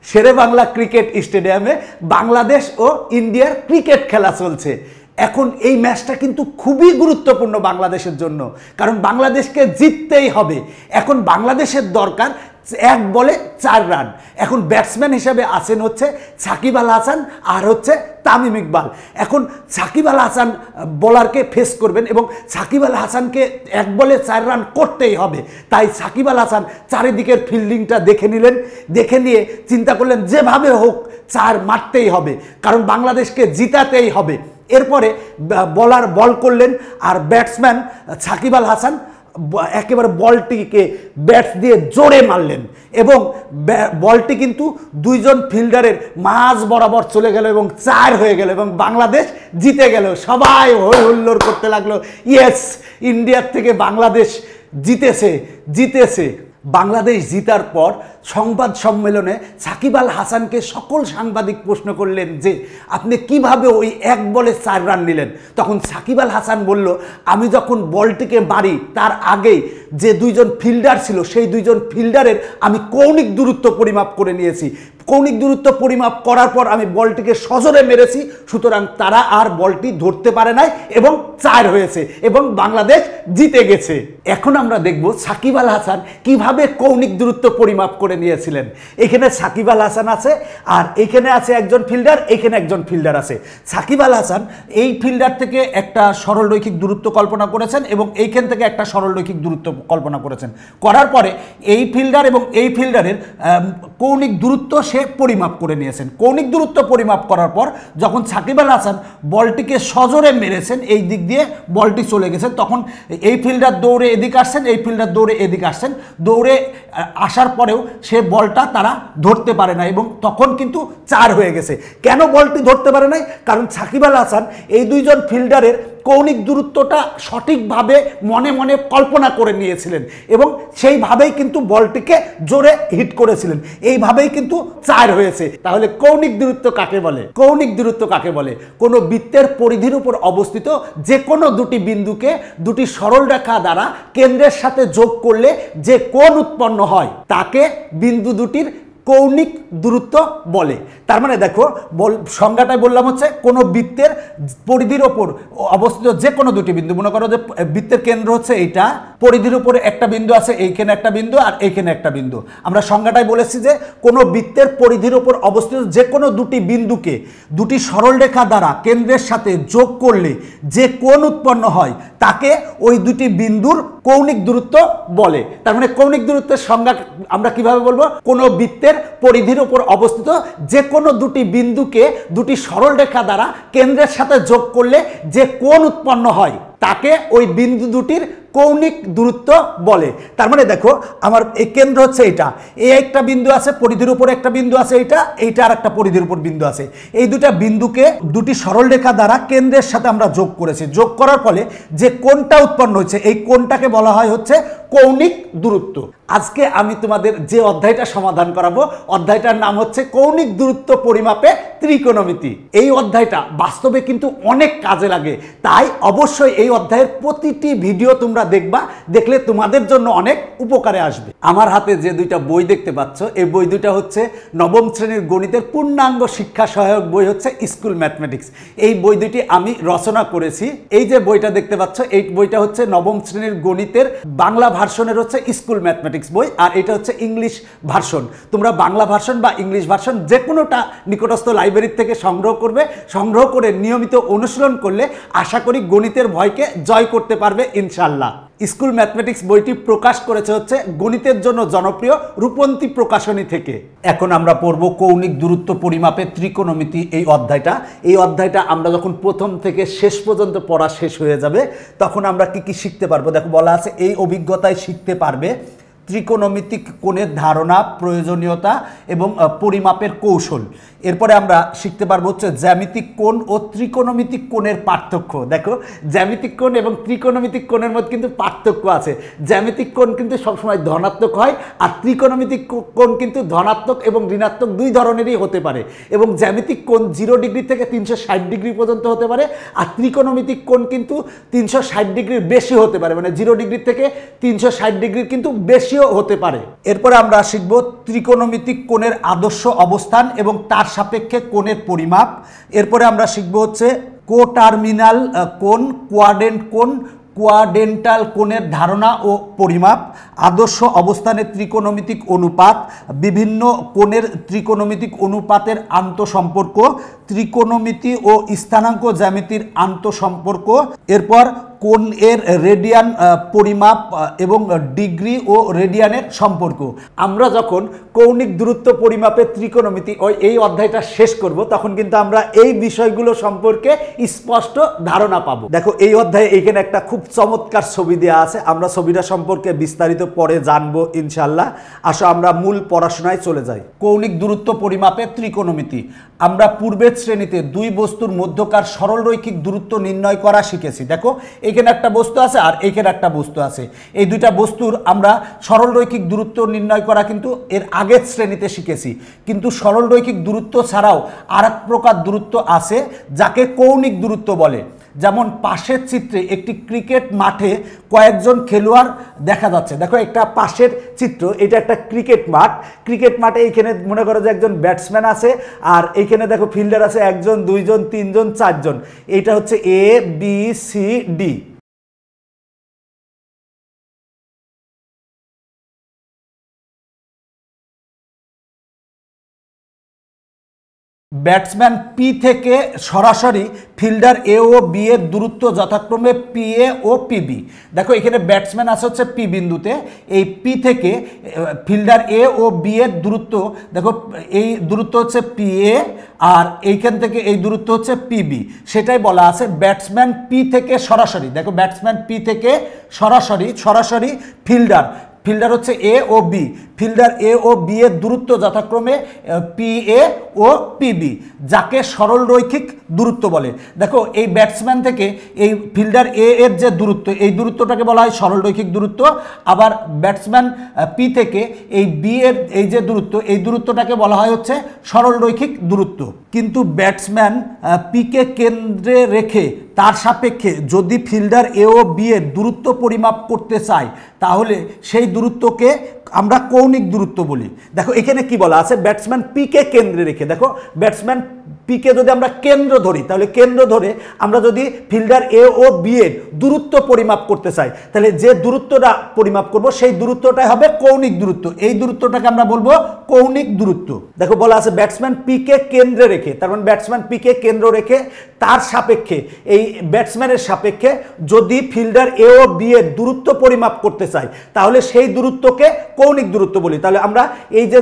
শেরে Bangla cricket স্টেডিয়ামে বাংলাদেশ ও ইন্ডিয়ার cricket খেলা চলছে। এখন এই ম্যাচটা কিন্তু খুবই গুরুত্বপূর্ণ বাংলাদেশের জন্য, কারণ বাংলাদেশকে জিততেই হবে। এখন বাংলাদেশের দরকার 1 বলে 4 রান। এখন ব্যাটসম্যান হিসেবে আছেন হচ্ছে সাকিব আল হাসান আর হচ্ছে তামিম ইকবাল। এখন সাকিব আল হাসান বোলারকে ফেস করবেন এবং সাকিব আল হাসানকে 1 বলে 4 রান করতেই হবে। তাই সাকিব আল হাসান চারিদিকের ফিল্ডিংটা দেখে নিলেন, দেখে নিয়ে চিন্তা করলেন যেভাবে হোক 4 মারতেই হবে, কারণ বাংলাদেশকে জিতাতেই হবে। এরপরে বলার বল করলেন আর ব্যাটসম্যান সাকিব আল হাসান একেবারে বলটিকে ব্যাটস দিয়ে জোরে মারলেন এবং বলটি কিন্তু 2 জন ফিল্ডারের মাঝ বরাবর চলে গেল এবং 4 হয়ে গেল এবং বাংলাদেশ জিতে গেল। সবাই হই হুল্লোড় করতে লাগলো, ইয়েস, ইন্ডিয়ার থেকে বাংলাদেশ জিতেছে। বাংলাদেশ জিতার পর সংবাদ সম্মেলনে সাকিব আল হাসানকে সকল সাংবাদিক প্রশ্ন করলেন যে আপনি কিভাবে ওই 1 বলে 4 রান নিলেন। তখন সাকিব আল হাসান বলল, আমি যখন বলটিকে মারি তার আগেই যে 2 জন ফিল্ডার ছিল সেই 2 জন ফিল্ডারের আমি কৌণিক দূরত্ব পরিমাপ করে নিয়েছি। কৌণিক দূরত্ব পরিমাপ করার পর আমি বলটিকে সজোরে মেরেছি, সুতরাং তারা আর বলটি ধরতে পারে নাই এবং 4 হয়েছে এবং বাংলাদেশ জিতে গেছে। এখন আমরা দেখব সাকিব আল হাসান কিভাবে কৌণিক দূরত্ব পরিমাপ করে নিয়েছিলেন। এখানে সাকিব আল হাসান আছে আর এখানে আছে একজন ফিল্ডার, এখানে একজন ফিল্ডার আছে। সাকিব আল হাসান এই ফিল্ডার থেকে একটা সরলরৈখিক দূরত্ব কল্পনা করেছেন এবং এইখান থেকে একটা সরলরৈখিক দূরত্ব কল্পনা করেছেন। করার পরে এই ফিল্ডার এবং এই ফিল্ডারের কৌণিক দূরত্ব সে পরিমাপ করে নিয়েছেন। কৌণিক দূরত্ব পরিমাপ করার পর যখন সাকিব আল হাসান বলটিকে সজোরে মেরেছেন, এই দিক দিয়ে বলটি চলে গেছে, তখন এই ফিল্ডার দৌড়ে এদিকে আসছেন, এই ফিল্ডার দৌড়ে এদিকে আসছেন। দৌড়ে আসার পরেও সে বলটা তারা ধরতে পারে না এবং তখন কিন্তু 4 হয়ে গেছে। কেন বলটি ধরতে পারে নাই? কারণ সাকিব আল হাসান এই 2 জন ফিল্ডারের কৌণিক দূরত্বটা সঠিকভাবে মনে মনে কল্পনা করে নিয়েছিলেন এবং সেইভাবেই কিন্তু বলটিকে জোরে হিট করেছিলেন। এইভাবেই কিন্তু 4 হয়েছে। তাহলে কৌণিক দূরত্ব কাকে বলে? কৌণিক দূরত্ব কাকে বলে? কোনো বৃত্তের পরিধির উপর অবস্থিত যে কোনো 2টি বিন্দুকে 2টি সরল রেখা দ্বারা কেন্দ্রের সাথে যোগ করলে যে কোণ উৎপন্ন হয় তাকে বিন্দু দুটির কৌণিক দূরত্ব বলে। তার মানে দেখো সংজ্ঞাটাই বললাম হচ্ছে কোনো বৃত্তের পরিধির ওপর অবস্থিত যে কোনো 2টি বিন্দু, মনে করো যে বৃত্তের কেন্দ্র হচ্ছে এইটা, পরিধির উপরে একটা বিন্দু আছে, এইখানে একটা বিন্দু আর এইখানে একটা বিন্দু। আমরা সংজ্ঞাটাই বলেছি যে কোনো বৃত্তের পরিধির ওপর অবস্থিত যে কোনো 2টি বিন্দুকে 2টি সরলরেখা দ্বারা কেন্দ্রের সাথে যোগ করলে যে কোণ উৎপন্ন হয় তাকে ওই 2টি বিন্দুর কৌণিক দূরত্ব বলে। তার মানে কৌণিক দূরত্বের সংজ্ঞা আমরা কিভাবে বলবো? কোনো বৃত্তের পরিধির উপর অবস্থিত যে কোনো 2টি বিন্দুকে 2টি সরলরেখা দ্বারা কেন্দ্রের সাথে যোগ করলে যে কোণ উৎপন্ন হয় তাকে ওই বিন্দু দুটির কৌণিক দূরত্ব বলে। তার মানে দেখো আমার এই কেন্দ্র হচ্ছে এইটা, এই একটা বিন্দু আছে, পরিধির উপর একটা বিন্দু আছে, এইটা আর একটা পরিধির উপর বিন্দু আছে। এই 2টা বিন্দুকে 2টি সরলরেখা দ্বারা কেন্দ্রের সাথে আমরা যোগ করেছি। যোগ করার ফলে যে কোণটা উৎপন্ন হয়েছে এই কোণটাকে বলা হয় হচ্ছে কৌণিক দূরত্ব। আজকে আমি তোমাদের যে অধ্যায়টা সমাধান করাবো অধ্যায়টার নাম হচ্ছে কৌণিক দূরত্ব পরিমাপে ত্রিকোণমিতি। এই অধ্যায়টা বাস্তবে কিন্তু অনেক কাজে লাগে, তাই অবশ্যই এই অধ্যায়ের প্রতিটি ভিডিও তোমরা দেখবা, দেখলে তোমাদের জন্য অনেক উপকারে আসবে। আমার হাতে যে 2টা বই দেখতে পাচ্ছ এই বই 2টা হচ্ছে 9ম শ্রেণীর গণিতের পূর্ণাঙ্গ শিক্ষা সহায়ক বই হচ্ছে স্কুল ম্যাথমেটিক্স। এই বই 2টি আমি রচনা করেছি। এই যে বইটা দেখতে পাচ্ছ এই বইটা হচ্ছে 9ম শ্রেণীর গণিতের বাংলা ভার্সনের হচ্ছে স্কুল ম্যাথমেটিক্স বই, আর এটা হচ্ছে ইংলিশ ভার্সন। তোমরা বাংলা ভার্সন বা ইংলিশ ভার্সন যে কোনোটা নিকটস্থ লাইব্রেরি থেকে সংগ্রহ করবে। সংগ্রহ করে নিয়মিত অনুশীলন করলে আশা করি গণিতের ভয়কে জয় করতে পারবে ইনশাআল্লাহ। স্কুল ম্যাথমেটিক্স বইটি প্রকাশ করেছে হচ্ছে গণিতের জন্য জনপ্রিয় রূপন্তী প্রকাশনী থেকে। এখন আমরা পড়ব কৌণিক দূরত্ব পরিমাপে ত্রিকোণমিতি এই অধ্যায়টা। এই অধ্যায়টা আমরা যখন প্রথম থেকে শেষ পর্যন্ত পড়া শেষ হয়ে যাবে তখন আমরা কি কি শিখতে পারবো? দেখো বলা আছে এই অভিজ্ঞতায় শিখতে পারবে ত্রিকোণমিতিক কোণের ধারণা, প্রয়োজনীয়তা এবং পরিমাপের কৌশল। এরপরে আমরা শিখতে পারবো হচ্ছে জ্যামিতিক কোণ ও ত্রিকোণমিতিক কোণের পার্থক্য। দেখো জ্যামিতিক কোণ এবং ত্রিকোণমিতিক কোণের মধ্যে কিন্তু পার্থক্য আছে। জ্যামিতিক কোণ কিন্তু সবসময় ধনাত্মক হয় আর ত্রিকোণমিতিক কোণ কিন্তু ধনাত্মক এবং ঋণাত্মক 2 ধরনেরই হতে পারে। এবং জ্যামিতিক কোণ 0 ডিগ্রি থেকে 360 ডিগ্রি পর্যন্ত হতে পারে আর ত্রিকোণমিতিক কোণ কিন্তু 360 ডিগ্রির বেশি হতে পারে, মানে 0 ডিগ্রি থেকে 360 ডিগ্রির কিন্তু বেশি বেশিও হতে পারে। এরপরে আমরা শিখব ত্রিকোণমিতিক কোণের আদর্শ অবস্থান এবং তার সাপেক্ষে কোণের পরিমাপ। এরপরে আমরা শিখব হচ্ছে কোটার্মিনাল কোণ, কোয়াড্রেন্ট কোণ, কোয়াড্রেন্টাল কোণের ধারণা ও পরিমাপ, আদর্শ অবস্থানের ত্রিকোণমিতিক অনুপাত, বিভিন্ন কোণের ত্রিকোণমিতিক অনুপাতের আন্তঃসম্পর্ক, ত্রিকোণমিতি ও স্থানাঙ্ক জ্যামিতির আন্তঃসম্পর্ক। এরপর কোণ এর রেডিয়ান পরিমাপ এবং ডিগ্রি ও রেডিয়ানের সম্পর্ক। আমরা যখন কৌণিক দূরত্ব পরিমাপের ত্রিকোণমিতি এই অধ্যায়টা শেষ করব, তখন কিন্তু আমরা এই বিষয়গুলো সম্পর্কে স্পষ্ট ধারণা পাবো। দেখো এই অধ্যায়ে এখানে একটা খুব চমৎকার ছবি দেওয়া আছে, আমরা ছবিটা সম্পর্কে বিস্তারিত পরে জানবো ইনশাল্লাহ। আসো আমরা মূল পড়াশোনায় চলে যাই। কৌণিক দূরত্ব পরিমাপের ত্রিকোণমিতি। আমরা পূর্বের শ্রেণীতে দুই বস্তুর মধ্যকার সরলরৈখিক দূরত্ব নির্ণয় করা শিখেছি। দেখো এখানে একটা বস্তু আছে আর এখানে একটা বস্তু আছে, এই দুইটা বস্তুর আমরা সরলরৈখিক দূরত্ব নির্ণয় করা কিন্তু এর আগের শ্রেণীতে শিখেছি। কিন্তু সরলরৈখিক দূরত্ব ছাড়াও আর এক প্রকার দূরত্ব আছে যাকে কৌণিক দূরত্ব বলে। যেমন পাশের চিত্রে একটি ক্রিকেট মাঠে কয়েকজন খেলোয়াড় দেখা যাচ্ছে। দেখো একটা পাশের চিত্র, এটা একটা ক্রিকেট মাঠ। ক্রিকেট মাঠে এইখানে মনে করো যে একজন ব্যাটসম্যান আছে আর এইখানে দেখো ফিল্ডার আছে 1 জন 2 জন 3 জন 4 জন। এইটা হচ্ছে A B C D. Batsman P থেকে সরাসরি ফিল্ডার এ ও বি এর দূরত্ব যথাক্রমে পি এ ও পিবি। দেখো এখানে ব্যাটসম্যান আছে হচ্ছে পি বিন্দুতে, এই পি থেকে ফিল্ডার এ ও বি এর দূরত্ব, দেখো এই দূরত্ব হচ্ছে পি এ আর এইখান থেকে এই দূরত্ব হচ্ছে পিবি। সেটাই বলা আছে ব্যাটসম্যান পি থেকে সরাসরি। দেখো ব্যাটসম্যান পি থেকে সরাসরি ফিল্ডার হচ্ছে এ ও বি, ফিল্ডার এ ও বি এর দূরত্ব যথাক্রমে পি এ ও পিবি, যাকে সরলরৈখিক দূরত্ব বলে। দেখো এই ব্যাটসম্যান থেকে এই ফিল্ডার এ এর যে দূরত্ব, এই দূরত্বটাকে বলা হয় সরলরৈখিক দূরত্ব। আবার ব্যাটসম্যান পি থেকে এই বি এর এই যে দূরত্ব, এই দূরত্বটাকে বলা হয় হচ্ছে সরলরৈখিক দূরত্ব। কিন্তু ব্যাটসম্যান পিকে কেন্দ্রে রেখে তার সাপেক্ষে যদি ফিল্ডার এ ও বি এর দূরত্ব পরিমাপ করতে চায়, তাহলে সেই দূরত্বকে আমরা কৌণিক দূরত্ব বলি। দেখো এখানে কি বলা আছে, ব্যাটসম্যান পিকে কেন্দ্রে রেখে, দেখো ব্যাটসম্যান পিকে যদি আমরা কেন্দ্র ধরি, তাহলে কেন্দ্র ধরে আমরা যদি ফিল্ডার এ ও বি এর দূরত্ব পরিমাপ করতে চাই, তাহলে যে দূরত্বটা পরিমাপ করব সেই দূরত্বটাই হবে কৌণিক দূরত্ব। এই দূরত্বটাকে আমরা বলবো কৌণিক দূরত্ব। দেখো বলা আছে ব্যাটসম্যান পিকে কেন্দ্রে রেখে, তার মানে ব্যাটসম্যান পিকে কেন্দ্র রেখে তার সাপেক্ষে, এই ব্যাটসম্যানের সাপেক্ষে যদি ফিল্ডার এ ও বি এর দূরত্ব পরিমাপ করতে চাই, তাহলে সেই দূরত্বকে কৌণিক দূরত্ব বলি। তাহলে আমরা এই যে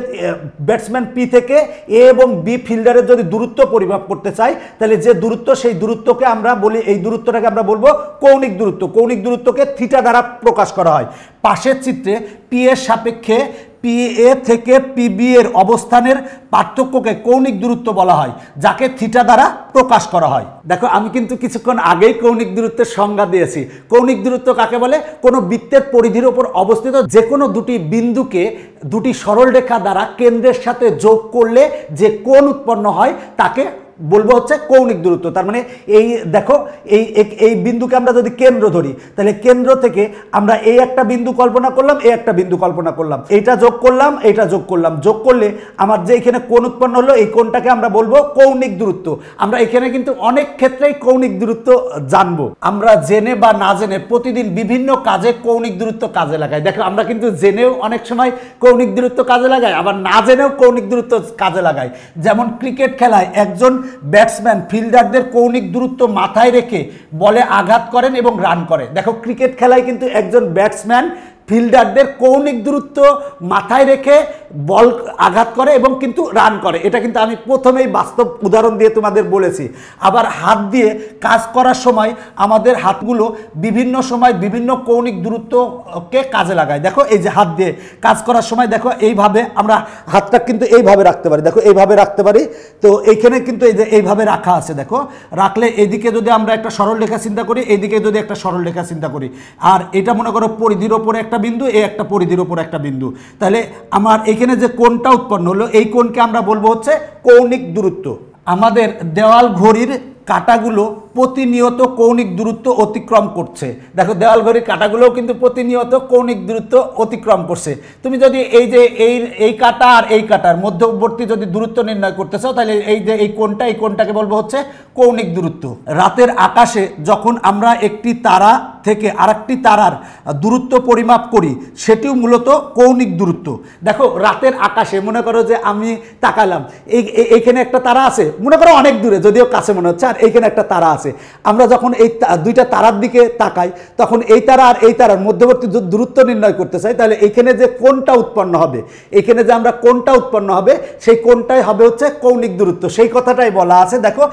ব্যাটসম্যান পি থেকে এ এবং বি ফিল্ডারের যদি দূরত্ব পরিমাপ করতে চাই, তাহলে যে দূরত্ব সেই দূরত্বকে আমরা বলি, এই দূরত্বটাকে আমরা বলবো কৌণিক দূরত্ব। কৌণিক দূরত্বকে থিটা দ্বারা প্রকাশ করা হয়। পাশের চিত্রে পি এর সাপেক্ষে পি এ থেকে পিবি এর অবস্থানের পার্থক্যকে কৌণিক দূরত্ব বলা হয়, যাকে থিটা দ্বারা প্রকাশ করা হয়। দেখো আমি কিন্তু কিছুক্ষণ আগেই কৌণিক দূরত্বের সংজ্ঞা দিয়েছি। কৌণিক দূরত্ব কাকে বলে? কোনো বৃত্তের পরিধির উপর অবস্থিত যে কোনো দুটি বিন্দুকে দুটি সরলরেখা দ্বারা কেন্দ্রের সাথে যোগ করলে যে কোণ উৎপন্ন হয় তাকে বলবো হচ্ছে কৌণিক দূরত্ব। তার মানে এই দেখো এই বিন্দুকে আমরা যদি কেন্দ্র ধরি, তাহলে কেন্দ্র থেকে আমরা এই একটা বিন্দু কল্পনা করলাম, এই একটা বিন্দু কল্পনা করলাম, এইটা যোগ করলাম, এইটা যোগ করলাম, যোগ করলে আমার যে এখানে কোণ উৎপন্ন হলো, এই কোণটাকে আমরা বলবো কৌণিক দূরত্ব। আমরা এখানে কিন্তু অনেক ক্ষেত্রেই কৌণিক দূরত্ব জানবো। আমরা জেনে বা না জেনে প্রতিদিন বিভিন্ন কাজে কৌণিক দূরত্ব কাজে লাগাই। দেখো আমরা কিন্তু জেনেও অনেক সময় কৌণিক দূরত্ব কাজে লাগাই, আবার না জেনেও কৌণিক দূরত্ব কাজে লাগাই। যেমন ক্রিকেট খেলায় একজন ব্যাটসম্যান ফিল্ডারদের কৌণিক দূরত্ব মাথায় রেখে বলে আঘাত করেন এবং রান করে। দেখো ক্রিকেট খেলায় কিন্তু একজন ব্যাটসম্যান ফিল্ডারদের কৌণিক দূরত্ব মাথায় রেখে বল আঘাত করে এবং কিন্তু রান করে। এটা কিন্তু আমি প্রথমেই বাস্তব উদাহরণ দিয়ে তোমাদের বলেছি। আবার হাত দিয়ে কাজ করার সময় আমাদের হাতগুলো বিভিন্ন সময় বিভিন্ন কৌণিক দূরত্বকে কাজে লাগায়। দেখো এই যে হাত দিয়ে কাজ করার সময় দেখো এইভাবে আমরা হাতটা কিন্তু এইভাবে রাখতে পারি, দেখো এইভাবে রাখতে পারি। তো এইখানে কিন্তু এই যে এইভাবে রাখা আছে, দেখো রাখলে এইদিকে যদি আমরা একটা সরল রেখা চিন্তা করি, এইদিকে যদি একটা সরল রেখা চিন্তা করি, আর এটা মনে করো পরিধির ওপরে একটা বিন্দু, এই একটা পরিধির ওপর একটা বিন্দু, তাহলে আমার এখানে যে কোণটা উৎপন্ন হলো এই কোণকে আমরা বলবো হচ্ছে কৌণিক দূরত্ব। আমাদের দেওয়াল ঘড়ির কাঁটাগুলো প্রতিনিয়ত কৌণিক দূরত্ব অতিক্রম করছে। দেখো দেওয়াল ঘড়ির কাঁটাগুলোও কিন্তু প্রতিনিয়ত কৌণিক দূরত্ব অতিক্রম করছে। তুমি যদি এই যে এই কাঁটা আর এই কাঁটার মধ্যবর্তী যদি দূরত্ব নির্ণয় করতে চাও, তাহলে এই যে এই কোণটাকে বলবো হচ্ছে কৌণিক দূরত্ব। রাতের আকাশে যখন আমরা একটি তারা থেকে আরেকটি তারার দূরত্ব পরিমাপ করি, সেটিও মূলত কৌণিক দূরত্ব। দেখো রাতের আকাশে মনে করো যে আমি তাকালাম, এইখানে একটা তারা আছে, মনে করো অনেক দূরে, যদিও কাছে মনে হচ্ছে, আর এইখানে একটা তারা আছে। আমরা যখন এই দুইটা তারার দিকে তাকাই, তখন এই তারা আর এই তারার মধ্যবর্তী দূরত্ব নির্ণয় করতে চাই, তাহলে এইখানে যে কোণটা উৎপন্ন হবে, এইখানে যে আমরা কোণটা উৎপন্ন হবে, সেই কোণটাই হবে হচ্ছে কৌণিক দূরত্ব। সেই কথাটাই বলা আছে। দেখো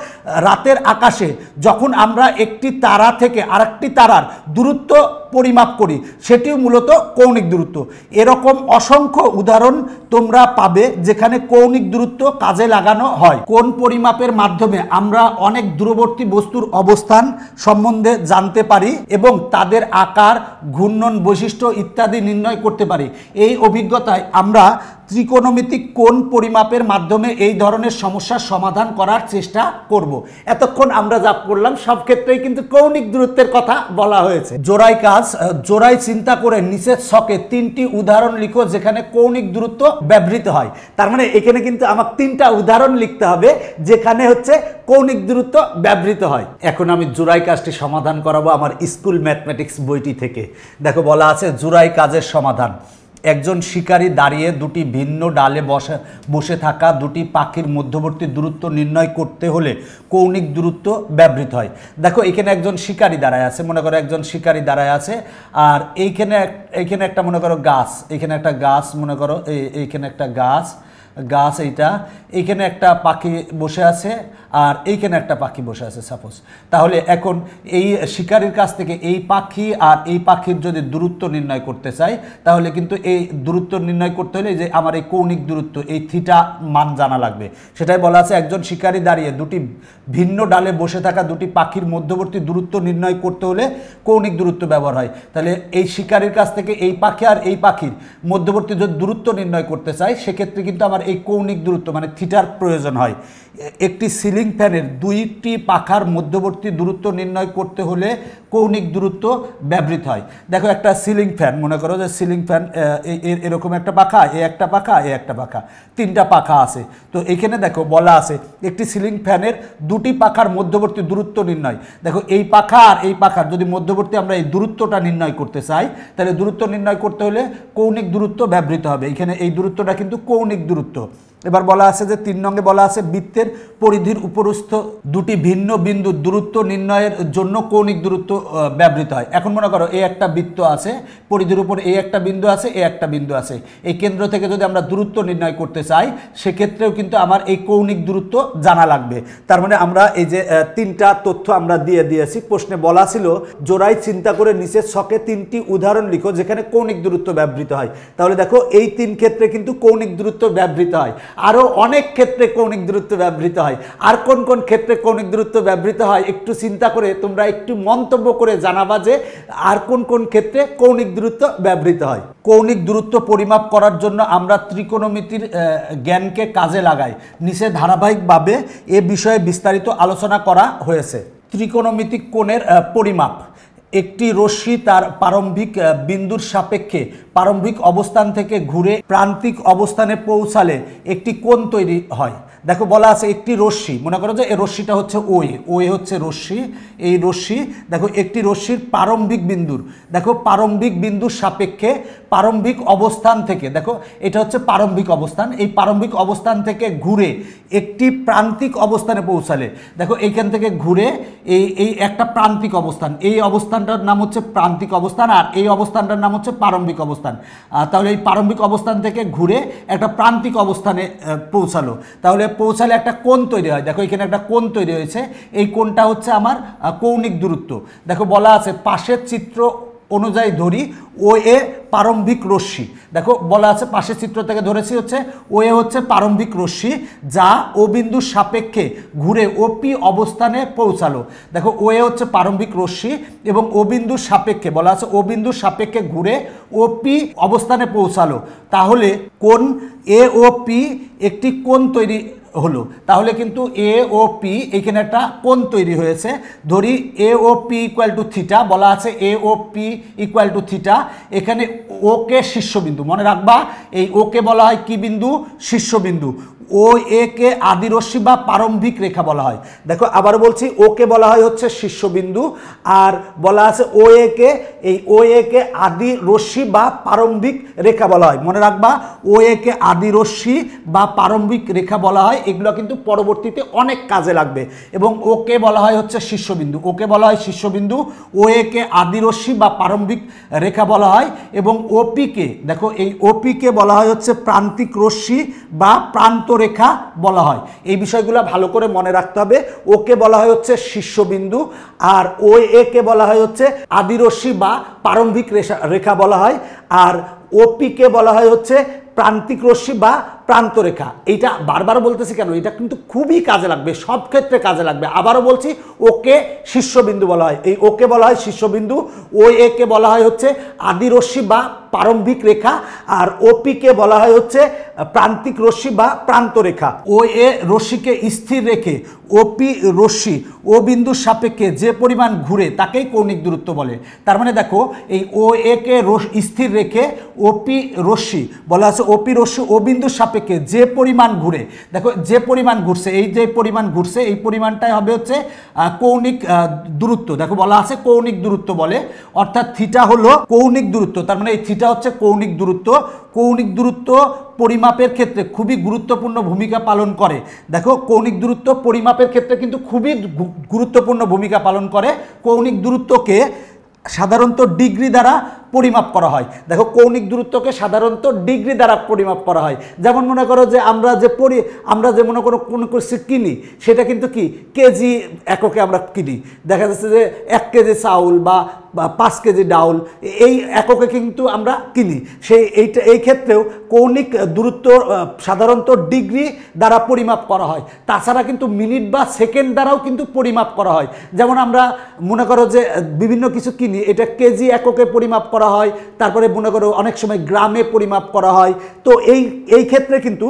রাতের আকাশে যখন আমরা একটি তারা থেকে আরেকটি তারার দূরত্ব পরিমাপ করি, সেটিও মূলত কৌণিক দূরত্ব। এরকম অসংখ্য উদাহরণ তোমরা পাবে যেখানে কৌণিক দূরত্ব কাজে লাগানো হয়। কোণ পরিমাপের মাধ্যমে আমরা অনেক দূরবর্তী বস্তুর অবস্থান সম্বন্ধে জানতে পারি এবং তাদের আকার, ঘূর্ণন বৈশিষ্ট্য ইত্যাদি নির্ণয় করতে পারি। এই অভিজ্ঞতায় আমরা ত্রিকোণমিতিক কোণ পরিমাপের মাধ্যমে এই ধরনের সমস্যার সমাধান করার চেষ্টা করব। এতক্ষণ আমরা যা করলাম সব ক্ষেত্রেই কিন্তু কৌণিক দূরত্বের কথা বলা হয়েছে। জোড়াই কাজ, জোড়াই চিন্তা করে নিচের ছকে 3টি উদাহরণ লিখো যেখানে কৌণিক দূরত্ব ব্যবহৃত হয়। তার মানে এখানে কিন্তু আমার 3টা উদাহরণ লিখতে হবে যেখানে হচ্ছে কৌণিক দূরত্ব ব্যবহৃত হয়। এখন আমি জোড়াই কাজটি সমাধান করাবো আমার স্কুল ম্যাথমেটিক্স বইটি থেকে। দেখো বলা আছে জোড়াই কাজের সমাধান। একজন শিকারী দাঁড়িয়ে দুটি ভিন্ন ডালে বসে থাকা দুটি পাখির মধ্যবর্তী দূরত্ব নির্ণয় করতে হলে কৌণিক দূরত্ব ব্যবহৃত হয়। দেখো এখানে একজন শিকারী দাঁড়ায় আছে, মনে করো একজন শিকারী দাঁড়ায় আছে, আর এইখানে একটা মনে করো গাছ, এইখানে একটা গাছ, মনে করো এইখানে একটা গাছ, এইখানে একটা পাখি বসে আছে, আর এইখানে একটা পাখি বসে আছে সাপোজ। তাহলে এখন এই শিকারীর কাছ থেকে এই পাখি আর এই পাখির যদি দূরত্ব নির্ণয় করতে চাই, তাহলে কিন্তু এই দূরত্ব নির্ণয় করতে হলে যে আমার এই কৌণিক দূরত্ব, এই থিটা মান জানা লাগবে। সেটাই বলা আছে একজন শিকারী দাঁড়িয়ে দুটি ভিন্ন ডালে বসে থাকা দুটি পাখির মধ্যবর্তী দূরত্ব নির্ণয় করতে হলে কৌণিক দূরত্ব ব্যবহার হয়। তাহলে এই শিকারীর কাছ থেকে এই পাখি আর এই পাখির মধ্যবর্তী যদি দূরত্ব নির্ণয় করতে চাই, সেক্ষেত্রে কিন্তু আমার এই কৌণিক দূরত্ব মানে থিটার প্রয়োজন হয়। একটি সিলিং ফ্যানের দুইটি পাখার মধ্যবর্তী দূরত্ব নির্ণয় করতে হলে কৌণিক দূরত্ব ব্যবহৃত হয়। দেখো একটা সিলিং ফ্যান, মনে করো যে সিলিং ফ্যান এরকম একটা পাখা, একটা পাখা, একটা পাখা, 3টা পাখা আছে। তো এখানে দেখো বলা আছে একটি সিলিং ফ্যানের দুটি পাখার মধ্যবর্তী দূরত্ব নির্ণয়। দেখো এই পাখা আর এই পাখার যদি মধ্যবর্তী আমরা এই দূরত্বটা নির্ণয় করতে চাই, তাহলে দূরত্ব নির্ণয় করতে হলে কৌণিক দূরত্ব ব্যবহৃত হবে। এখানে এই দূরত্বটা কিন্তু কৌণিক দূরত্ব। এবার বলা আছে যে 3 নঙ্গে বলা আছে বৃত্তের পরিধির উপরস্থ দুটি ভিন্ন বিন্দু দূরত্ব নির্ণয়ের জন্য কৌণিক দূরত্ব ব্যবহৃত হয়। এখন মনে করো এই একটা বৃত্ত আছে, পরিধির উপর এই একটা বিন্দু আছে, এই একটা বিন্দু আছে। এই কেন্দ্র থেকে যদি আমরা দূরত্ব নির্ণয় করতে চাই, সেক্ষেত্রেও কিন্তু আমার এই কৌণিক দূরত্ব জানা লাগবে। তার মানে আমরা এই যে 3টা তথ্য আমরা দিয়ে দিয়েছি। প্রশ্নে বলা ছিল জোড়াই চিন্তা করে নিচের ছকে 3টি উদাহরণ লিখো যেখানে কৌণিক দূরত্ব ব্যবহৃত হয়। তাহলে দেখো এই 3 ক্ষেত্রে কিন্তু কৌণিক দূরত্ব ব্যবহৃত হয়। আরও অনেক ক্ষেত্রে কৌণিক দূরত্ব ব্যবহৃত হয়। আর কোন কোন ক্ষেত্রে কৌণিক দূরত্ব ব্যবহৃত হয় একটু চিন্তা করে তোমরা একটু মন্তব্য করে জানাবা যে আর কোন কোন ক্ষেত্রে কৌণিক দূরত্ব ব্যবহৃত হয়। কৌণিক দূরত্ব পরিমাপ করার জন্য আমরা ত্রিকোণমিতির জ্ঞানকে কাজে লাগাই। নিচে ধারাবাহিকভাবে এ বিষয়ে বিস্তারিত আলোচনা করা হয়েছে। ত্রিকোণমিতিক কোণের পরিমাপ। একটি রশ্মি তার প্রারম্ভিক বিন্দুর সাপেক্ষে প্রারম্ভিক অবস্থান থেকে ঘুরে প্রান্তিক অবস্থানে পৌঁছালে একটি কোণ তৈরি হয়। দেখো বলা আছে একটি রশ্মি, মনে করো যে এই রশ্মিটা হচ্ছে ওয়ে হচ্ছে রশ্মি, এই রশ্মি দেখো একটি রশ্মির প্রারম্ভিক বিন্দুর, দেখো প্রারম্ভিক বিন্দুর সাপেক্ষে প্রারম্ভিক অবস্থান থেকে, দেখো এটা হচ্ছে প্রারম্ভিক অবস্থান, এই প্রারম্ভিক অবস্থান থেকে ঘুরে একটি প্রান্তিক অবস্থানে পৌঁছালে, দেখো এইখান থেকে ঘুরে এই একটা প্রান্তিক অবস্থান, এই অবস্থানটার নাম হচ্ছে প্রান্তিক অবস্থান, আর এই অবস্থানটার নাম হচ্ছে প্রারম্ভিক অবস্থান। তাহলে এই প্রারম্ভিক অবস্থান থেকে ঘুরে একটা প্রান্তিক অবস্থানে পৌঁছালো, তাহলে পৌঁছালে একটা কোণ তৈরি হয়। দেখো এখানে একটা কোণ তৈরি হয়েছে, এই কোণটা হচ্ছে আমার কৌণিক দূরত্ব। দেখো বলা আছে পাশের চিত্র অনুযায়ী ধরি ও এ প্রারম্ভিক রশ্মি। দেখো বলা আছে পাশের চিত্র থেকে ধরেছি হচ্ছে ওএ হচ্ছে প্রারম্ভিক রশ্মি যা ও বিন্দুর সাপেক্ষে ঘুরে ওপি অবস্থানে পৌঁছালো। দেখো ওএ হচ্ছে প্রারম্ভিক রশ্মি এবং ও বিন্দুর সাপেক্ষে বলা আছে ও বিন্দুর সাপেক্ষে ঘুরে ওপি অবস্থানে পৌঁছালো, তাহলে কোণ এ ও পি একটি কোণ তৈরি হলো। তাহলে কিন্তু এ ও পি এখানে একটা কোণ তৈরি হয়েছে। ধরি A O P equal to theta, বলা আছে A O P equal to theta. এখানে ওকে শীর্ষবিন্দু, মনে রাখবা এই ওকে বলা হয় কি বিন্দু? শীর্ষবিন্দু। ও এ কে আদি রশ্মি বা প্রারম্ভিক রেখা বলা হয়। দেখো আবার বলছি, ওকে বলা হয় হচ্ছে শীর্ষবিন্দু, আর বলা আছে ও এ কে, এই ও এ কে আদি রশ্মি বা প্রারম্ভিক রেখা বলা হয়। মনে রাখবা ও এ কে আদি রশ্মি বা প্রারম্ভিক রেখা বলা হয়। এগুলো কিন্তু পরবর্তীতে অনেক কাজে লাগবে। এবং ওকে বলা হয় হচ্ছে শীর্ষবিন্দু, ওকে বলা হয় শীর্ষবিন্দু। ও এ কে আদি রশ্মি বা প্রারম্ভিক রেখা বলা হয়। এবং ওপি কে, দেখো এই ওপি কে বলা হয় হচ্ছে প্রান্তিক রশ্মি বা প্রান্ত রেখা বলা হয়। এই বিষয়গুলো ভালো করে মনে রাখতে হবে। ওকে বলা হয় হচ্ছে শীর্ষবিন্দু, আর ও এ কে বলা হয় হচ্ছে আদি রশ্মি বা প্রারম্ভিক রেখা বলা হয়, আর ওপি কে বলা হয় হচ্ছে প্রান্তিক রশ্মি বা প্রান্তরেখা। এইটা বারবার বলতেছি কেন, এটা কিন্তু খুবই কাজে লাগবে, সব ক্ষেত্রে কাজে লাগবে। আবারও বলছি, ওকে শীর্ষবিন্দু বলা হয়, এই ওকে বলা হয় শীর্ষবিন্দু। ও এ কে বলা হয় হচ্ছে আদি রশ্মি বা প্রারম্ভিক রেখা, আর ওপি কে বলা হয় হচ্ছে প্রান্তিক রশ্মি বা প্রান্তরেখা। ও এ রশ্মিকে স্থির রেখে ওপি রশ্মি ও বিন্দুর সাপেক্ষে যে পরিমাণ ঘুরে তাকেই কৌণিক দূরত্ব বলে। তার মানে দেখো এই ও এ কে স্থির রেখে ওপি রশ্মি বলা আছে ওপি রশ্মি ও বিন্দুর সাপেক্ষে যে পরিমাণ ঘুরে, দেখো যে পরিমাণ ঘুরছে, এই যে পরিমাণ ঘুরছে এই পরিমাণটাই হবে হচ্ছে কৌণিক দূরত্ব। দেখো বলা আছে কৌণিক দূরত্ব বলে, অর্থাৎ থিটা হলো কৌণিক দূরত্ব। তার মানে এই থিটা হচ্ছে কৌণিক দূরত্ব। কৌণিক দূরত্ব পরিমাপের ক্ষেত্রে খুবই গুরুত্বপূর্ণ ভূমিকা পালন করে। দেখো কৌণিক দূরত্ব পরিমাপের ক্ষেত্রে কিন্তু খুবই গুরুত্বপূর্ণ ভূমিকা পালন করে। কৌণিক দূরত্বকে সাধারণত ডিগ্রি দ্বারা পরিমাপ করা হয়। দেখো কৌণিক দূরত্বকে সাধারণত ডিগ্রি দ্বারা পরিমাপ করা হয়। যেমন মনে করো যে আমরা যে মনে করো কোনো কিছু কিনি, সেটা কিন্তু কি কেজি এককে আমরা কিনি। দেখা যাচ্ছে যে 1 কেজি চাউল বা 5 কেজি ডাউল এই এককে কিন্তু আমরা কিনি। এই ক্ষেত্রেও কৌণিক দূরত্ব সাধারণত ডিগ্রি দ্বারা পরিমাপ করা হয়। তাছাড়া কিন্তু মিনিট বা সেকেন্ড দ্বারাও কিন্তু পরিমাপ করা হয়। যেমন আমরা মনে করো যে বিভিন্ন কিছু কিনি, এটা কেজি এককে পরিমাপ করা হয়, তারপরে মনে করো অনেক সময় গ্রামে পরিমাপ করা হয়। তো এই ক্ষেত্রে কিন্তু